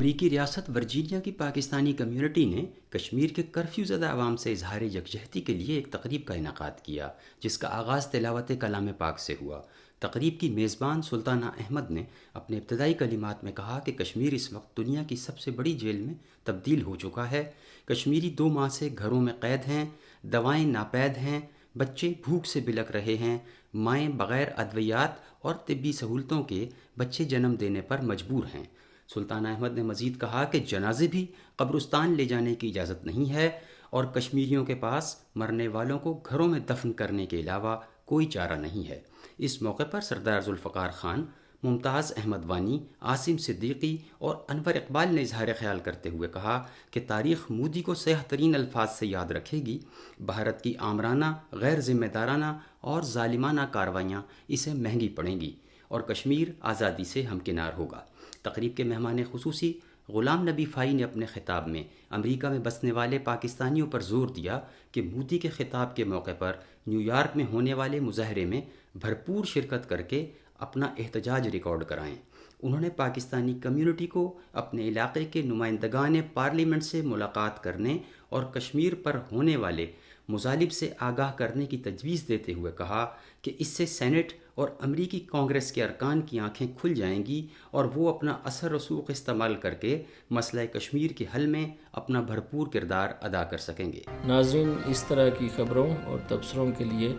امریکی ریاست ورجینیا کی پاکستانی کمیونٹی نے کشمیر کے کرفیو زدہ عوام سے اظہار یکجہتی کے لیے ایک تقریب کا انعقاد کیا، جس کا آغاز تلاوت کلام پاک سے ہوا۔ تقریب کی میزبان سلطانہ احمد نے اپنے ابتدائی کلمات میں کہا کہ کشمیر اس وقت دنیا کی سب سے بڑی جیل میں تبدیل ہو چکا ہے۔ کشمیری 2 ماہ سے گھروں میں قید ہیں، دوائیں ناپید ہیں، بچے بھوک سے بلک رہے ہیں، مائیں بغیر ادویات اور طبی سہولتوں کے بچے جنم دینے پر مجبور ہیں۔ سلطانہ احمد نے مزید کہا کہ جنازے بھی قبرستان لے جانے کی اجازت نہیں ہے اور کشمیریوں کے پاس مرنے والوں کو گھروں میں دفن کرنے کے علاوہ کوئی چارہ نہیں ہے۔ اس موقع پر سردار ذوالفقار خان، ممتاز احمد وانی، عاصم صدیقی اور انور اقبال نے اظہار خیال کرتے ہوئے کہا کہ تاریخ مودی کو سیاہ ترین الفاظ سے یاد رکھے گی۔ بھارت کی آمرانہ، غیر ذمہ دارانہ اور ظالمانہ کارروائیاں اسے مہنگی پڑیں گی اور کشمیر آزادی سے ہمکنار ہوگا۔ تقریب کے مہمان خصوصی غلام نبی فائی نے اپنے خطاب میں امریکہ میں بسنے والے پاکستانیوں پر زور دیا کہ مودی کے خطاب کے موقع پر نیو یارک میں ہونے والے مظاہرے میں بھرپور شرکت کر کے اپنا احتجاج ریکارڈ کرائیں۔ انہوں نے پاکستانی کمیونٹی کو اپنے علاقے کے نمائندگان پارلیمنٹ سے ملاقات کرنے اور کشمیر پر ہونے والے مظالم سے آگاہ کرنے کی تجویز دیتے ہوئے کہا کہ اس سے سینٹ اور امریکی کانگریس کے ارکان کی آنکھیں کھل جائیں گی اور وہ اپنا اثر رسوخ استعمال کر کے مسئلہ کشمیر کے حل میں اپنا بھرپور کردار ادا کر سکیں گے۔ ناظرین، اس طرح کی خبروں اور تبصروں کے لیے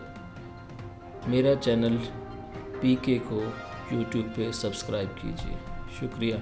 میرا چینل PK کو YouTube پہ سبسکرائب کیجیے۔ شکریہ۔